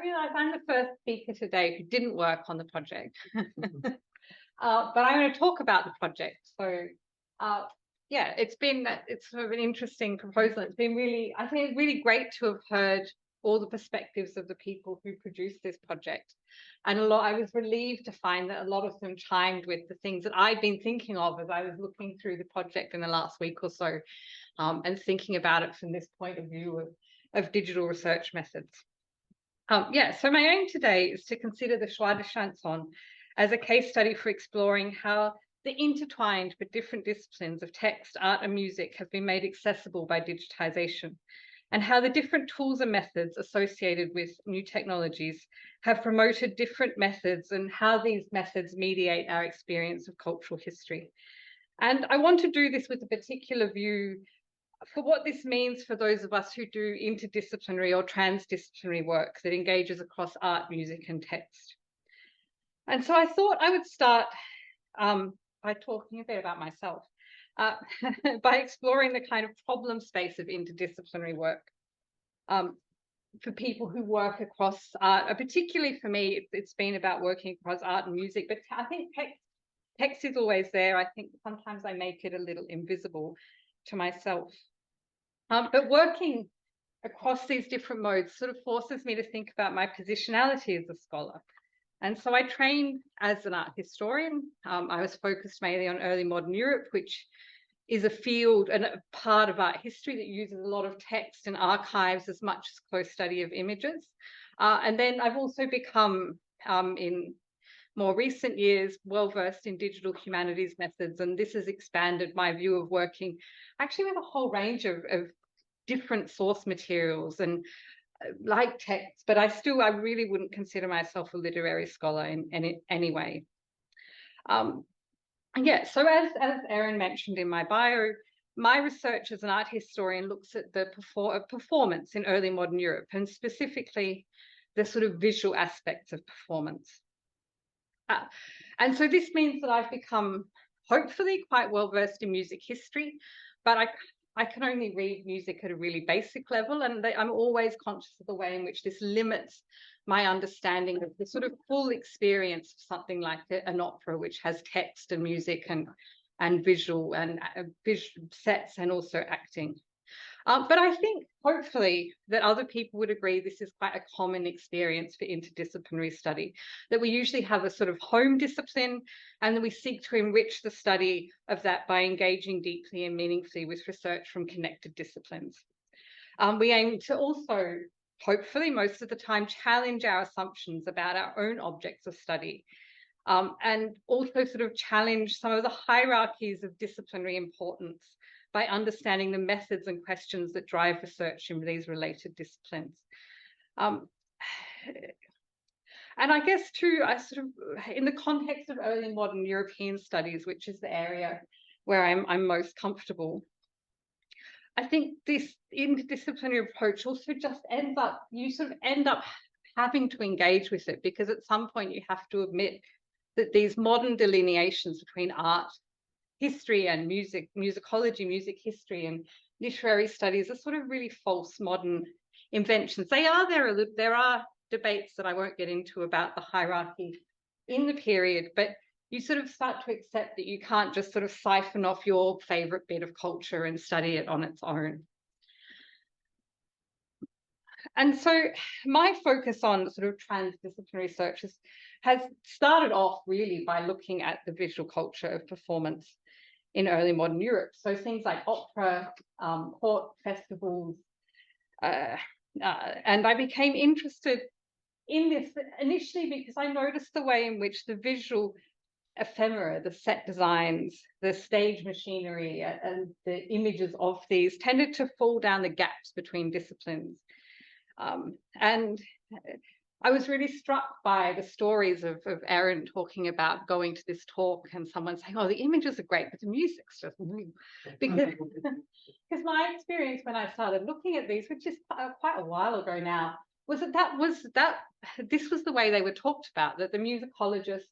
realize I'm the first speaker today who didn't work on the project. But I'm going to talk about the project. So yeah, it's sort of an interesting proposal. It's been really, I think it's really great to have heard all the perspectives of the people who produced this project. And I was relieved to find that a lot of them chimed with the things that I'd been thinking of as I was looking through the project in the last week or so, and thinking about it from this point of view of digital research methods. Yeah, so my aim today is to consider the Choix de Chanson as a case study for exploring how the intertwined but different disciplines of text, art, and music have been made accessible by digitisation, and how the different tools and methods associated with new technologies have promoted different methods and how these methods mediate our experience of cultural history. And I want to do this with a particular view for what this means for those of us who do interdisciplinary or transdisciplinary work that engages across art, music, and text. And so I thought I would start by talking a bit about myself, by exploring the kind of problem space of interdisciplinary work for people who work across art. Particularly for me, it's been about working across art and music, but I think text is always there. I think sometimes I make it a little invisible to myself. But working across these different modes sort of forces me to think about my positionality as a scholar. And so I trained as an art historian. I was focused mainly on early modern Europe, which is a field and a part of art history that uses a lot of text and archives as much as close study of images. And then I've also become, in more recent years, well-versed in digital humanities methods, and this has expanded my view of working actually with a whole range of different source materials and like text, but I really wouldn't consider myself a literary scholar in any way. Yeah, so as Erin mentioned in my bio, my research as an art historian looks at the performance in early modern Europe, and specifically the sort of visual aspects of performance. And so this means that I've become, hopefully, quite well versed in music history, but I can only read music at a really basic level, and I'm always conscious of the way in which this limits my understanding of the sort of full experience of something like an opera, which has text and music and visual and visual sets and also acting. But I think, hopefully, that other people would agree this is quite a common experience for interdisciplinary study, that we usually have a sort of home discipline, and then we seek to enrich the study of that by engaging deeply and meaningfully with research from connected disciplines. We aim to also, hopefully, most of the time, challenge our assumptions about our own objects of study, and also sort of challenge some of the hierarchies of disciplinary importance by understanding the methods and questions that drive research in these related disciplines. And I guess too, I sort of, in the context of early modern European studies, which is the area where I'm most comfortable, I think this interdisciplinary approach also just you sort of end up having to engage with it, because at some point you have to admit that these modern delineations between art, history and musicology, music history and literary studies are sort of really false modern inventions. There are debates that I won't get into about the hierarchy in the period, but you sort of start to accept that you can't just sort of siphon off your favorite bit of culture and study it on its own. And so my focus on sort of transdisciplinary research has started off really by looking at the visual culture of performance in early modern Europe. So things like opera, court festivals, and I became interested in this initially because I noticed the way in which the visual ephemera, the set designs, the stage machinery, and the images of these tended to fall down the gaps between disciplines. And I was really struck by the stories of Erin talking about going to this talk and someone saying, oh, the images are great, but the music's just because my experience when I started looking at these, which is quite a while ago now, was that this was the way they were talked about, that the musicologists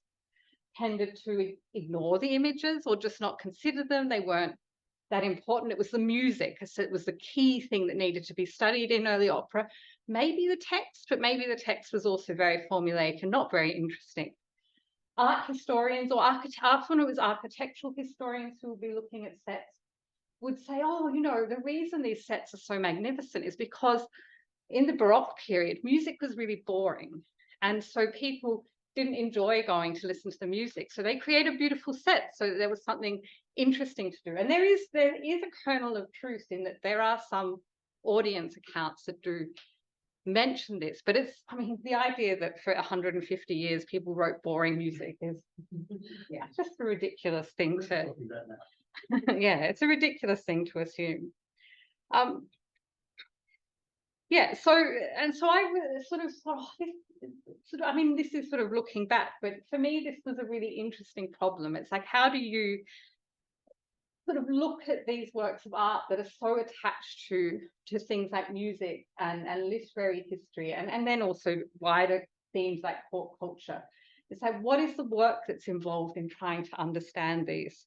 tended to ignore the images or just not consider them. They weren't that important. It was the music, so it was the key thing that needed to be studied in early opera. maybe the text, but maybe the text was also very formulaic and not very interesting. Art historians or often it was architectural historians who will be looking at sets would say, oh, you know, the reason these sets are so magnificent is because in the Baroque period, music was really boring. And so people didn't enjoy going to listen to the music. So they created beautiful sets so that there was something interesting to do. And there is a kernel of truth in that there are some audience accounts that do mention this, but it's, I mean, the idea that for 150 years people wrote boring music is, yeah, just a ridiculous thing to, yeah, it's a ridiculous thing to assume. Yeah, so I sort of thought, oh, I mean, this is sort of looking back, but for me, this was a really interesting problem. It's like, how do you sort of look at these works of art that are so attached to things like music and literary history, and then also wider themes like pop culture? It's like, what is the work that's involved in trying to understand these?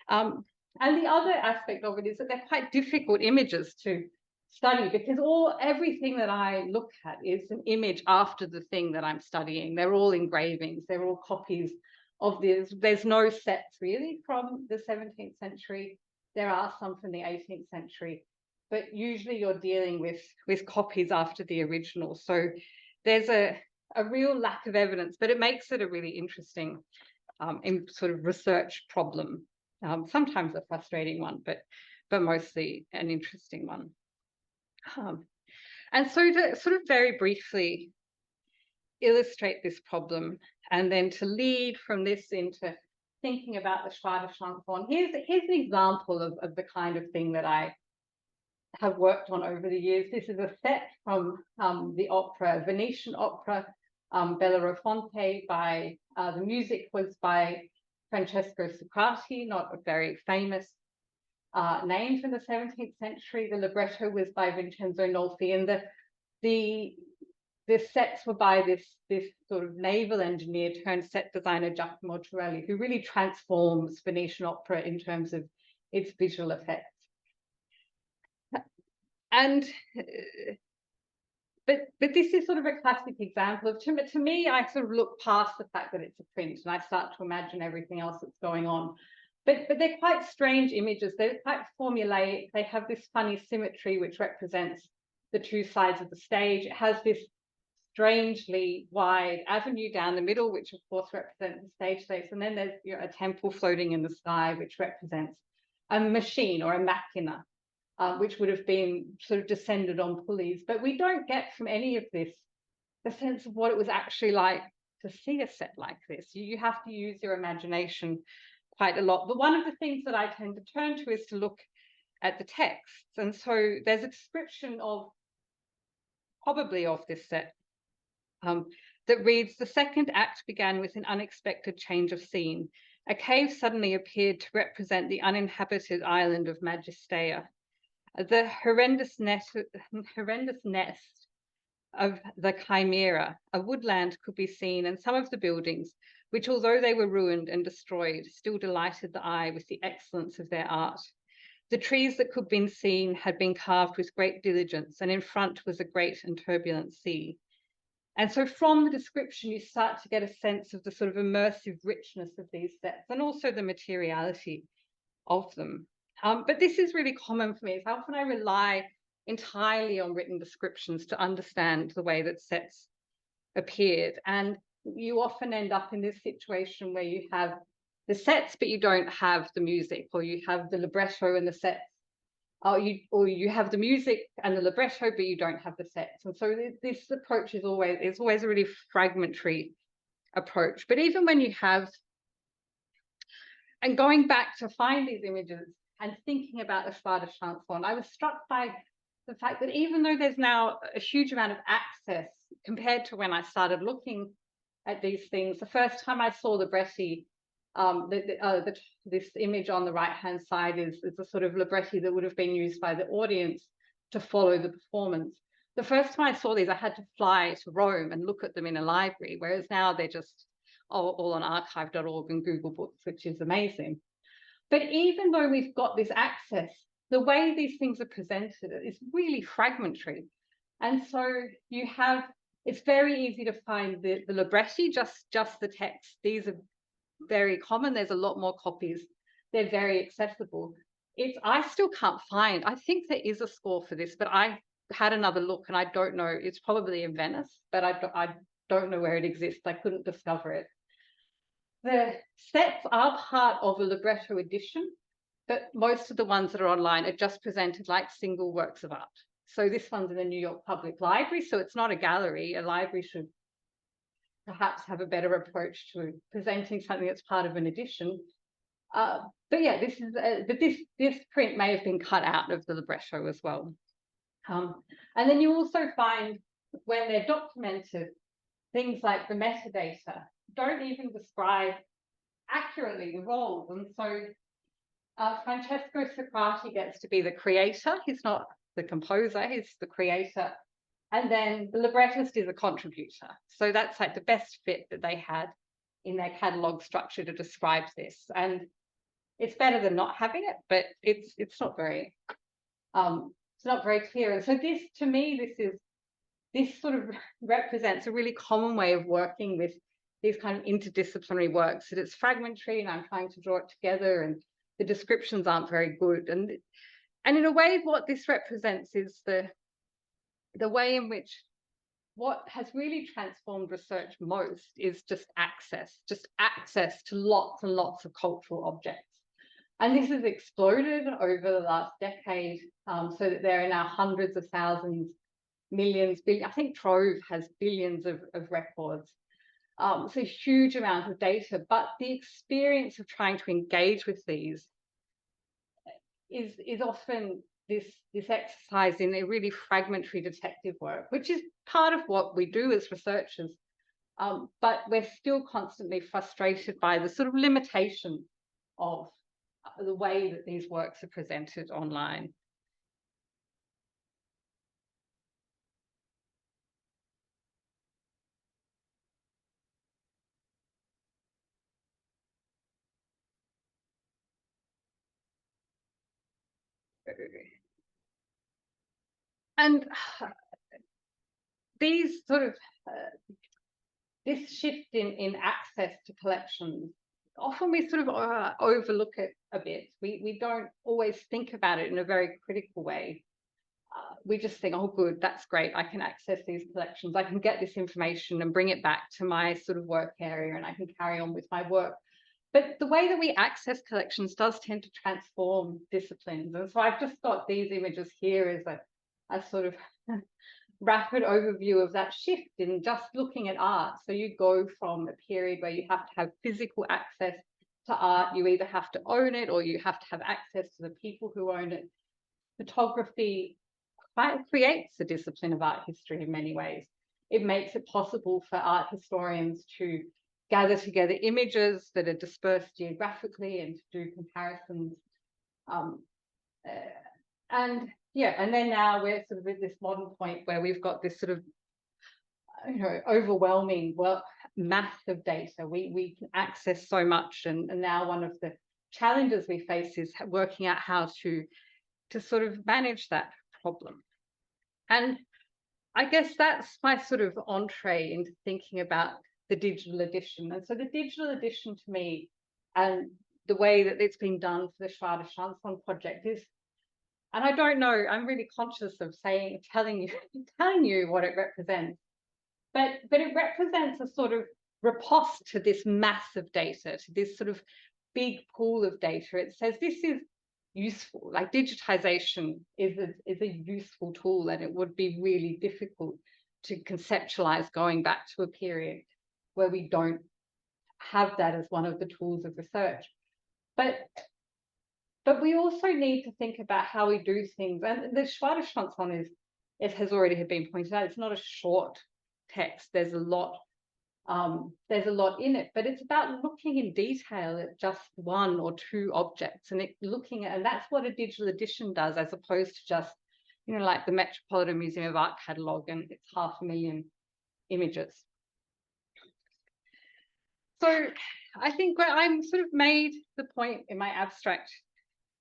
And the other aspect of it is that they're quite difficult images to study, because everything that I look at is an image after the thing that I'm studying. They're all engravings, they're all copies of this. There's no sets really from the 17th century. There are some from the 18th century, but usually you're dealing with copies after the original. So there's a real lack of evidence, but it makes it a really interesting in sort of research problem. Sometimes a frustrating one, but mostly an interesting one. And so to sort of very briefly illustrate this problem, and then to lead from this into thinking about the Choix de Chanson, here's an example of the kind of thing that I have worked on over the years. This is a set from the opera, Venetian opera, Bellerofonte, by the music was by Francesco Socrati, not a very famous name from the 17th century. The libretto was by Vincenzo Nolfi, and the sets were by this sort of naval engineer turned set designer Giacomo Torelli, who really transforms Venetian opera in terms of its visual effects. And but this is sort of a classic example of, to me, I sort of look past the fact that it's a print and I start to imagine everything else that's going on. But they're quite strange images. They're quite formulaic. They have this funny symmetry which represents the two sides of the stage. It has this strangely wide avenue down the middle, which of course represents the stage space. And then there's, you know, a temple floating in the sky, which represents a machine or a machina, which would have been sort of descended on pulleys. But we don't get from any of this the sense of what it was actually like to see a set like this. You have to use your imagination quite a lot. But one of the things that I tend to turn to is to look at the texts. And so there's a description of, probably of this set, that reads, the second act began with an unexpected change of scene. A cave suddenly appeared to represent the uninhabited island of Magistea. The horrendous nest of the Chimera, a woodland, could be seen, and some of the buildings, which, although they were ruined and destroyed, still delighted the eye with the excellence of their art. The trees that could be seen had been carved with great diligence, and in front was a great and turbulent sea. And so from the description, you start to get a sense of the sort of immersive richness of these sets, and also the materiality of them. But this is really common for me. It's often I rely entirely on written descriptions to understand the way that sets appeared. And you often end up in this situation where you have the sets, but you don't have the music, or you have the libretto and the sets, or you have the music and the libretto, but you don't have the sets. And so this approach is always a really fragmentary approach. But even when you have, and going back to find these images and thinking about the Choix de Chanson, I was struck by the fact that even though there's now a huge amount of access compared to when I started looking at these things, the first time I saw libretti, this image on the right-hand side is a sort of libretti that would have been used by the audience to follow the performance. The first time I saw these, I had to fly to Rome and look at them in a library, whereas now they're just all on archive.org and Google Books, which is amazing. But even though we've got this access, the way these things are presented is really fragmentary. And so you have, it's very easy to find the libretti, just the text. These are very common. There's a lot more copies. They're very accessible. I still can't find, I think there is a score for this, but I had another look and I don't know. It's probably in Venice, but I don't know where it exists. I couldn't discover it. The sets are part of a libretto edition, but most of the ones that are online are just presented like single works of art. So this one's in the New York Public Library, so it's not a gallery. A library should perhaps have a better approach to presenting something that's part of an edition. But yeah, this is but this print may have been cut out of the libretto as well. And then you also find when they're documented, things like the metadata don't even describe accurately the roles. And so Francesco Socrati gets to be the creator. He's not the composer, he's the creator. And then the librettist is a contributor. So that's like the best fit that they had in their catalogue structure to describe this. And it's better than not having it, but it's not very clear. And so this, to me, this sort of represents a really common way of working with these kind of interdisciplinary works, that it's fragmentary and I'm trying to draw it together and the descriptions aren't very good. And in a way, what this represents is the way in which what has really transformed research most is just access to lots and lots of cultural objects. And this has exploded over the last decade, so that there are now hundreds of thousands, millions, billions. I think Trove has billions of records. So huge amount of data, but the experience of trying to engage with these is often this exercise in a really fragmentary detective work, which is part of what we do as researchers. But we're still constantly frustrated by the sort of limitation of the way that these works are presented online. And these sort of this shift in access to collections, often we sort of overlook it a bit. We don't always think about it in a very critical way. We just think, oh, good, that's great. I can access these collections. I can get this information and bring it back to my sort of work area and I can carry on with my work. But the way that we access collections does tend to transform disciplines. And so I've just got these images here as a sort of rapid overview of that shift in just looking at art. So you go from a period where you have to have physical access to art. You either have to own it or you have to have access to the people who own it. Photography creates the discipline of art history in many ways. It makes it possible for art historians to gather together images that are dispersed geographically and to do comparisons. And then now we're sort of at this modern point where we've got this sort of overwhelming mass of data. We can access so much, and now one of the challenges we face is working out how to sort of manage that problem. And I guess that's my sort of entree into thinking about the digital edition. And so the digital edition to me, and the way that it's been done for the Choix de Chanson project is, and I don't know, I'm really conscious of telling you what it represents, but it represents a sort of riposte to this mass of data, to this sort of big pool of data. It says this is useful, like digitisation is a useful tool, and it would be really difficult to conceptualize going back to a period where we don't have that as one of the tools of research. But we also need to think about how we do things. And the Choix de Chanson it has already been pointed out, it's not a short text. There's a lot in it, but it's about looking in detail at just one or two objects and and that's what a digital edition does, as opposed to just, like the Metropolitan Museum of Art catalogue and its 500,000 images. So I think I'm sort of made the point in my abstract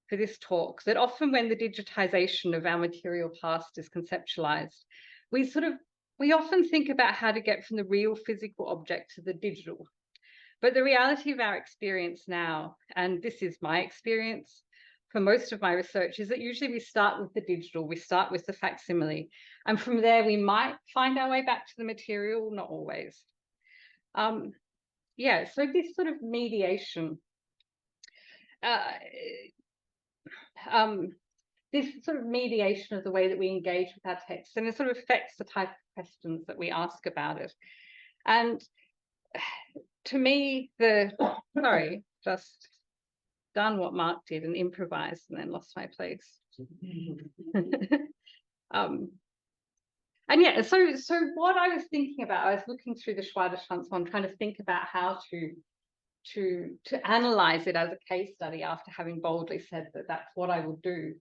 for this talk that often when the digitisation of our material past is conceptualised, we often think about how to get from the real physical object to the digital. But the reality of our experience now, and this is my experience for most of my research, is that usually we start with the digital, we start with the facsimile, and from there we might find our way back to the material, not always. Yeah, so this sort of mediation, this sort of mediation of the way that we engage with our text, and it sort of affects the type of questions that we ask about it. And to me, sorry, just done what Mark did and improvised and then lost my place. And yeah, so what I was thinking about, I was looking through the Choix de Chanson, trying to think about how to analyze it as a case study after having boldly said that that's what I would do.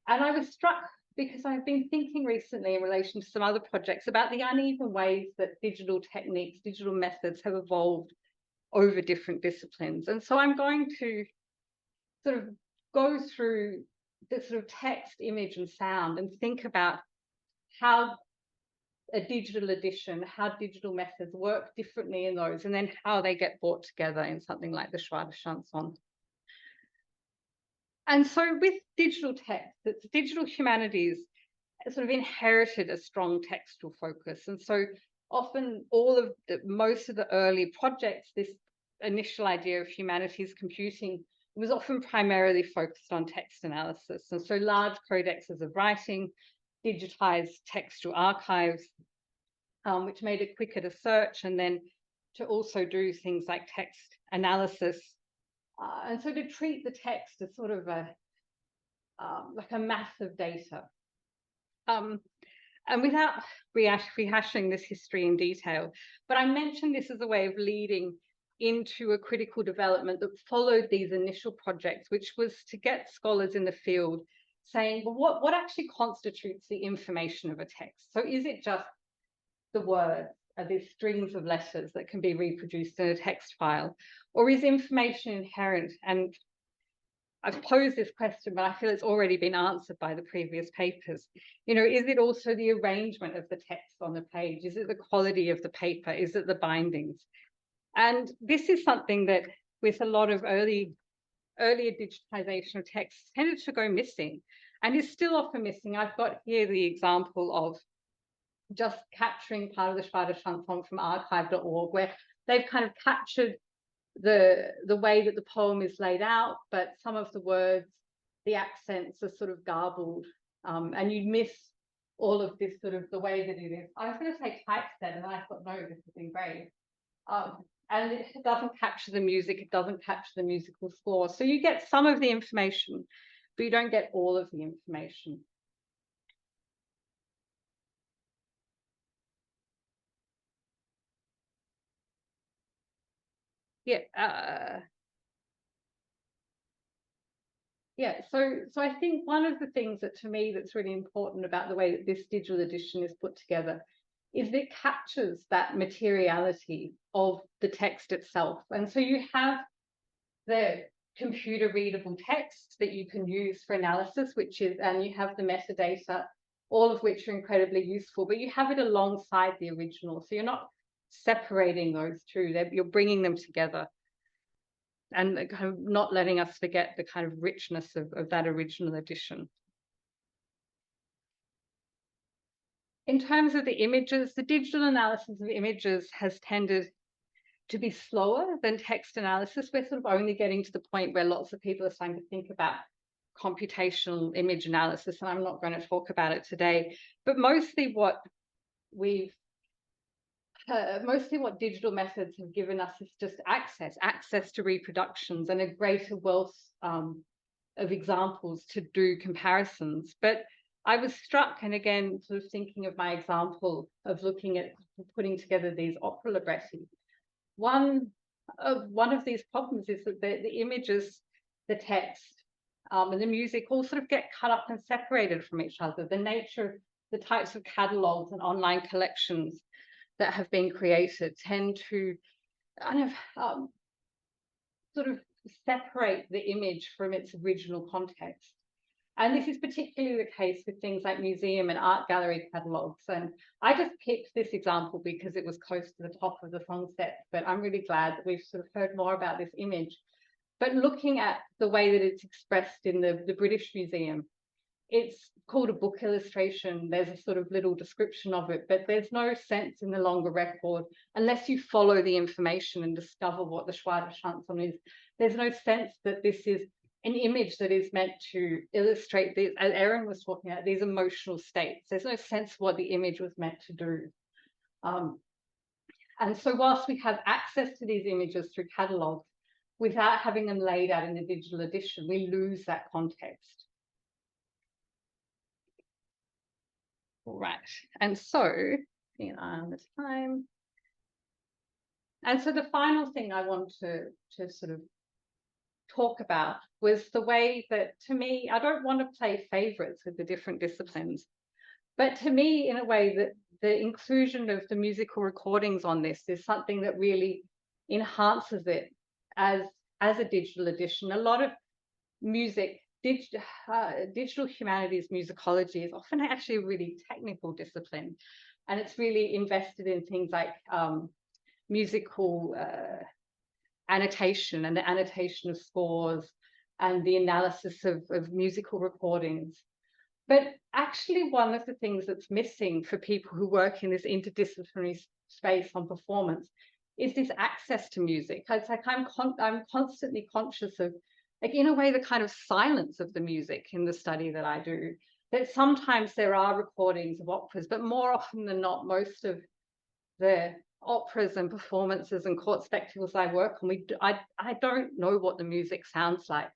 And I was struck because I've been thinking recently in relation to some other projects about the uneven ways that digital techniques, digital methods have evolved over different disciplines. And so I'm going to sort of go through the sort of text, image, and sound and think about how a digital edition, how digital methods work differently in those, and then how they get brought together in something like the Choix de Chanson. And so with digital text, it's digital humanities sort of inherited a strong textual focus. And so often most of the early projects, this initial idea of humanities computing was often primarily focused on text analysis. And so large codexes of writing, digitized textual archives, which made it quicker to search and then to also do things like text analysis. And so to treat the text as sort of like a mass of data. And without rehashing this history in detail, but I mentioned this as a way of leading into a critical development that followed these initial projects, which was to get scholars in the field saying, well, what actually constitutes the information of a text? So is it just the words, are these strings of letters that can be reproduced in a text file? Or is information inherent? And I've posed this question, but I feel it's already been answered by the previous papers. You know, is it also the arrangement of the text on the page? Is it the quality of the paper? Is it the bindings? And this is something that with a lot of earlier digitization of text tended to go missing and is still often missing. I've got here the example of just capturing part of the Choix de Chanson from archive.org, where they've kind of captured the way that the poem is laid out, but some of the words, the accents are sort of garbled, and you miss all of this sort of the way that it is. I was going to say typeset, and I thought, no, this is engraved. And it doesn't capture the music, it doesn't capture the musical score. So you get some of the information, but you don't get all of the information. Yeah. Yeah, so I think one of the things that to me that's really important about the way that this digital edition is put together is it captures that materiality of the text itself. And so you have the computer readable text that you can use for analysis, and you have the metadata, all of which are incredibly useful, but you have it alongside the original. So you're not separating those two, you're bringing them together and kind of not letting us forget the kind of richness of that original edition. In terms of the images, the digital analysis of images has tended to be slower than text analysis. We're sort of only getting to the point where lots of people are starting to think about computational image analysis, and I'm not going to talk about it today, but mostly what digital methods have given us is just access to reproductions and a greater wealth of examples to do comparisons. But I was struck, and again, sort of thinking of my example of looking at putting together these opera libretti. One of these problems is that the images, the text, and the music all sort of get cut up and separated from each other. The nature of the types of catalogs and online collections that have been created tend to kind of sort of separate the image from its original context. And this is particularly the case with things like museum and art gallery catalogues. And I just picked this example because it was close to the top of the song set, but I'm really glad that we've sort of heard more about this image. But looking at the way that it's expressed in the British Museum, it's called a book illustration. There's a sort of little description of it, but there's no sense in the longer record unless you follow the information and discover what the Choix de Chanson is. There's no sense that this is an image that is meant to illustrate these, as Erin was talking about, these emotional states. There's no sense of what the image was meant to do. And so whilst we have access to these images through catalogues, without having them laid out in a digital edition, we lose that context. All right, and so, keeping an eye on the time. And so the final thing I want to sort of talk about was the way that, to me, I don't want to play favorites with the different disciplines, but to me, in a way, that the inclusion of the musical recordings on this is something that really enhances it as a digital edition. A lot of music, digital humanities musicology is often actually a really technical discipline, and it's really invested in things like musical annotation and the annotation of scores and the analysis of musical recordings. But actually, one of the things that's missing for people who work in this interdisciplinary space on performance is this access to music. It's like I'm constantly conscious of, like, in a way, the kind of silence of the music in the study that I do. That sometimes there are recordings of operas, but more often than not, most of the operas and performances and court spectacles I work on, I don't know what the music sounds like.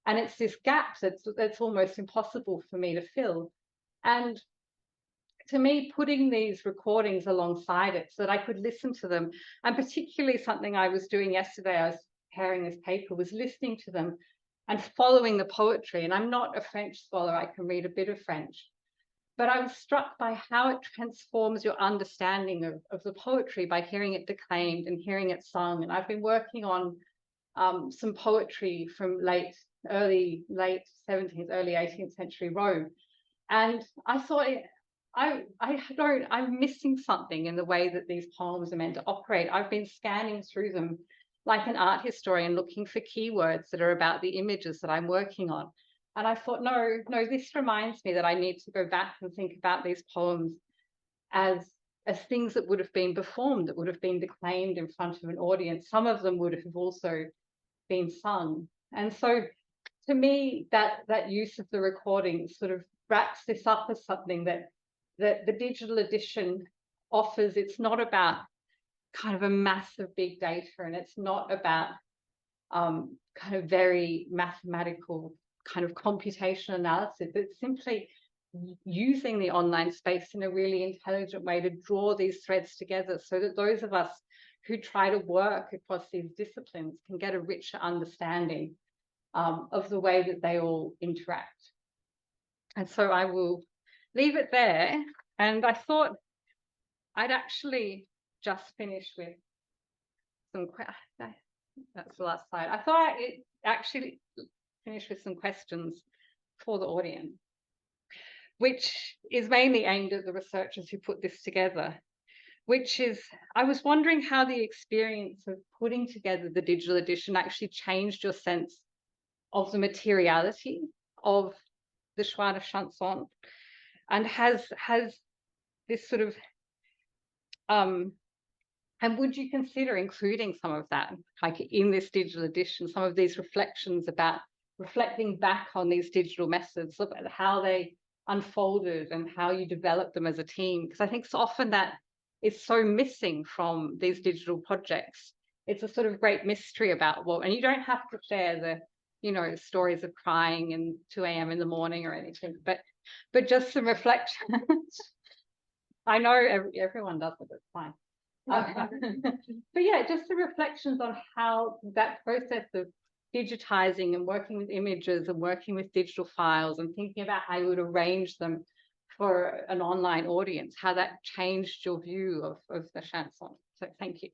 And it's this gap that's almost impossible for me to fill. And to me, putting these recordings alongside it so that I could listen to them, and particularly something I was doing yesterday, I was preparing this paper, was listening to them and following the poetry. And I'm not a French scholar, I can read a bit of French, but I was struck by how it transforms your understanding of the poetry by hearing it declaimed and hearing it sung. And I've been working on some poetry from late 17th, early 18th century Rome. And I thought, I'm missing something in the way that these poems are meant to operate. I've been scanning through them like an art historian, looking for keywords that are about the images that I'm working on. And I thought, no, this reminds me that I need to go back and think about these poems as things that would have been performed, that would have been declaimed in front of an audience. Some of them would have also been sung. And so to me, that use of the recording sort of wraps this up as something that the digital edition offers. It's not about kind of a massive big data, and it's not about kind of very mathematical kind of computational analysis. It's simply using the online space in a really intelligent way to draw these threads together so that those of us who try to work across these disciplines can get a richer understanding of the way that they all interact. And so I will leave it there. And I thought I'd actually just finish with some, that's the last slide. I thought I'd actually finish with some questions for the audience, which is mainly aimed at the researchers who put this together, which is, I was wondering how the experience of putting together the digital edition actually changed your sense of the materiality of the Choix de Chanson, and has this sort of, and would you consider including some of that, like in this digital edition, some of these reflections about reflecting back on these digital methods, look at how they unfolded and how you develop them as a team? Because I think so often that is so missing from these digital projects. It's a sort of great mystery about what, and you don't have to share the, you know, stories of crying and 2 a.m. in the morning or anything, but just some reflections. I know everyone does it, it's fine. But yeah, just the reflections on how that process of digitizing and working with images and working with digital files and thinking about how you would arrange them for an online audience, how that changed your view of the chanson. So thank you.